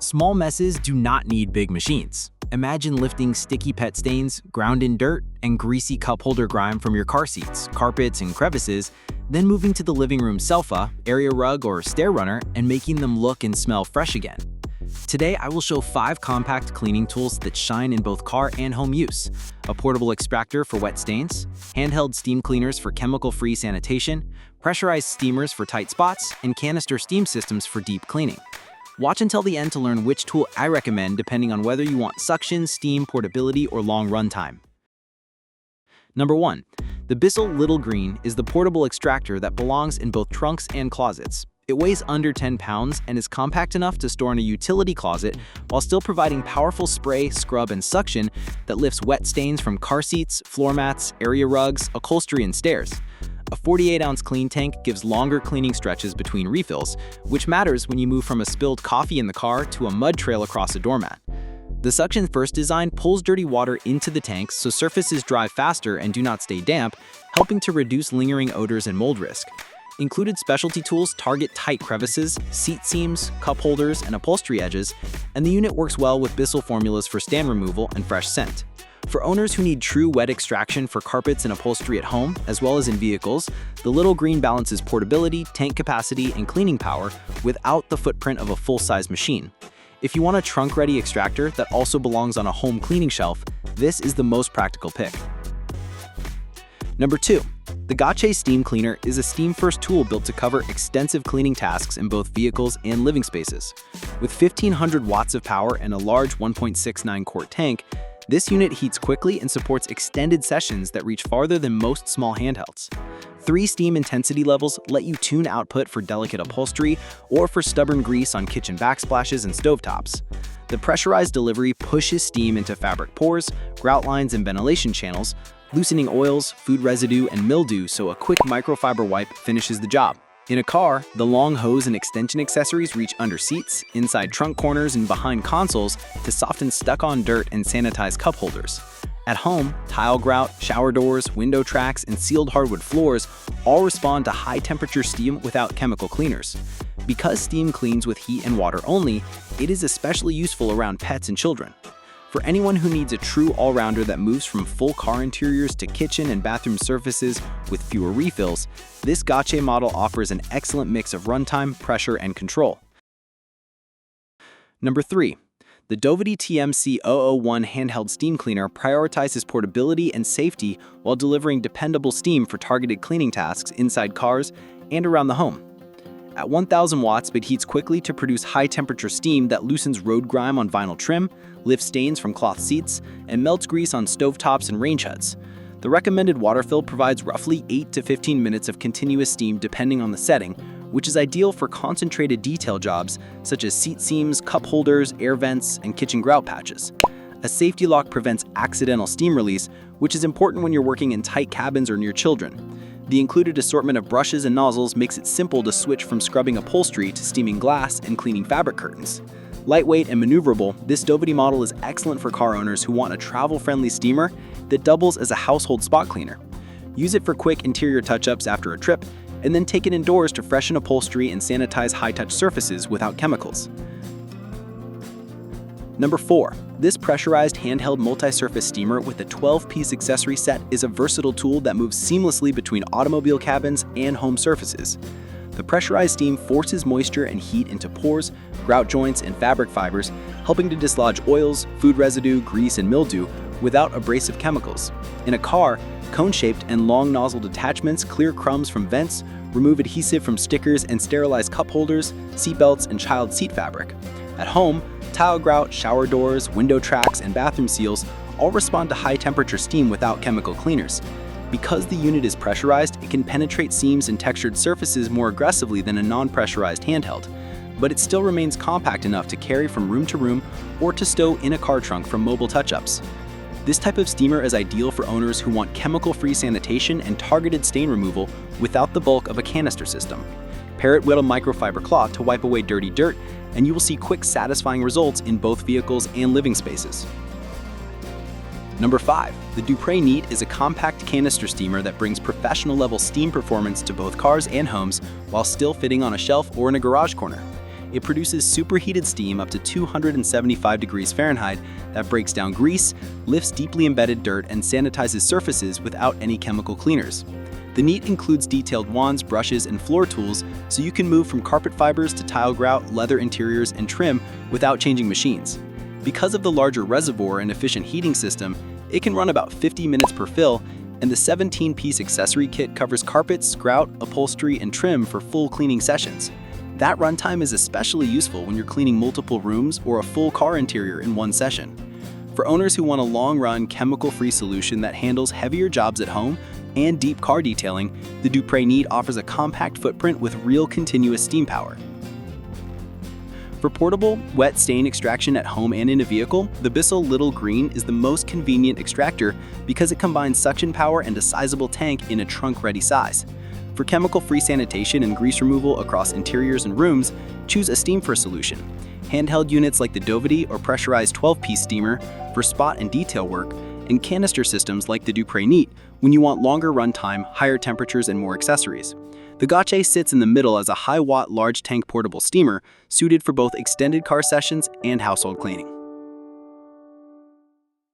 Small messes do not need big machines. Imagine lifting sticky pet stains, ground-in dirt, and greasy cup holder grime from your car seats, carpets, and crevices, then moving to the living room sofa, area rug, or stair runner and making them look and smell fresh again. Today, I will show 5 compact cleaning tools that shine in both car and home use: a portable extractor for wet stains, handheld steam cleaners for chemical-free sanitation, pressurized steamers for tight spots, and canister steam systems for deep cleaning. Watch until the end to learn which tool I recommend depending on whether you want suction, steam, portability, or long runtime. Number 1. The BISSELL Little Green is the portable extractor that belongs in both trunks and closets. It weighs under 10 pounds and is compact enough to store in a utility closet while still providing powerful spray, scrub, and suction that lifts wet stains from car seats, floor mats, area rugs, upholstery, and stairs. A 48-ounce clean tank gives longer cleaning stretches between refills, which matters when you move from a spilled coffee in the car to a mud trail across a doormat. The Suction First design pulls dirty water into the tanks so surfaces dry faster and do not stay damp, helping to reduce lingering odors and mold risk. Included specialty tools target tight crevices, seat seams, cup holders, and upholstery edges, and the unit works well with BISSELL formulas for stain removal and fresh scent. For owners who need true wet extraction for carpets and upholstery at home, as well as in vehicles, the Little Green balances portability, tank capacity, and cleaning power without the footprint of a full-size machine. If you want a trunk-ready extractor that also belongs on a home cleaning shelf, this is the most practical pick. Number 2. The Gautye Steam Cleaner is a steam-first tool built to cover extensive cleaning tasks in both vehicles and living spaces. With 1,500 watts of power and a large 1.69 quart tank, this unit heats quickly and supports extended sessions that reach farther than most small handhelds. 3 steam intensity levels let you tune output for delicate upholstery or for stubborn grease on kitchen backsplashes and stovetops. The pressurized delivery pushes steam into fabric pores, grout lines, and ventilation channels, loosening oils, food residue, and mildew so a quick microfiber wipe finishes the job. In a car, the long hose and extension accessories reach under seats, inside trunk corners, and behind consoles to soften stuck-on dirt and sanitize cup holders. At home, tile grout, shower doors, window tracks, and sealed hardwood floors all respond to high-temperature steam without chemical cleaners. Because steam cleans with heat and water only, it is especially useful around pets and children. For anyone who needs a true all-rounder that moves from full car interiors to kitchen and bathroom surfaces with fewer refills, this Gautye model offers an excellent mix of runtime, pressure, and control. Number 3. The Dovety TMC001 handheld steam cleaner prioritizes portability and safety while delivering dependable steam for targeted cleaning tasks inside cars and around the home. At 1,000 watts, it heats quickly to produce high-temperature steam that loosens road grime on vinyl trim, lifts stains from cloth seats, and melts grease on stovetops and range hoods. The recommended water fill provides roughly 8 to 15 minutes of continuous steam depending on the setting, which is ideal for concentrated detail jobs such as seat seams, cup holders, air vents, and kitchen grout patches. A safety lock prevents accidental steam release, which is important when you're working in tight cabins or near children. The included assortment of brushes and nozzles makes it simple to switch from scrubbing upholstery to steaming glass and cleaning fabric curtains. Lightweight and maneuverable, this Dovety model is excellent for car owners who want a travel-friendly steamer that doubles as a household spot cleaner. Use it for quick interior touch-ups after a trip, and then take it indoors to freshen upholstery and sanitize high-touch surfaces without chemicals. Number 4. This pressurized handheld multi-surface steamer with a 12-piece accessory set is a versatile tool that moves seamlessly between automobile cabins and home surfaces. The pressurized steam forces moisture and heat into pores, grout joints, and fabric fibers, helping to dislodge oils, food residue, grease, and mildew without abrasive chemicals. In a car, cone-shaped and long nozzled attachments clear crumbs from vents, remove adhesive from stickers, and sterilize cup holders, seat belts, and child seat fabric. At home, tile grout, shower doors, window tracks, and bathroom seals all respond to high-temperature steam without chemical cleaners. Because the unit is pressurized, it can penetrate seams and textured surfaces more aggressively than a non-pressurized handheld, but it still remains compact enough to carry from room to room or to stow in a car trunk for mobile touch-ups. This type of steamer is ideal for owners who want chemical-free sanitation and targeted stain removal without the bulk of a canister system. Pair it with a microfiber cloth to wipe away dirty dirt, and you will see quick, satisfying results in both vehicles and living spaces. Number 5. The Dupray Neat is a compact canister steamer that brings professional-level steam performance to both cars and homes while still fitting on a shelf or in a garage corner. It produces superheated steam up to 275 degrees Fahrenheit that breaks down grease, lifts deeply embedded dirt, and sanitizes surfaces without any chemical cleaners. The Neat includes detailed wands, brushes, and floor tools, so you can move from carpet fibers to tile grout, leather interiors, and trim without changing machines. Because of the larger reservoir and efficient heating system, it can run about 50 minutes per fill, and the 17-piece accessory kit covers carpets, grout, upholstery, and trim for full cleaning sessions. That runtime is especially useful when you're cleaning multiple rooms or a full car interior in one session. For owners who want a long-run, chemical-free solution that handles heavier jobs at home and deep car detailing, the Dupray Neat offers a compact footprint with real continuous steam power. For portable, wet stain extraction at home and in a vehicle, the BISSELL Little Green is the most convenient extractor because it combines suction power and a sizable tank in a trunk-ready size. For chemical-free sanitation and grease removal across interiors and rooms, choose a steam-first solution. Handheld units like the Dovety or pressurized 12-piece steamer for spot and detail work, and canister systems like the Dupray Neat when you want longer runtime, higher temperatures, and more accessories. The Gautye sits in the middle as a high-watt, large-tank portable steamer suited for both extended car sessions and household cleaning.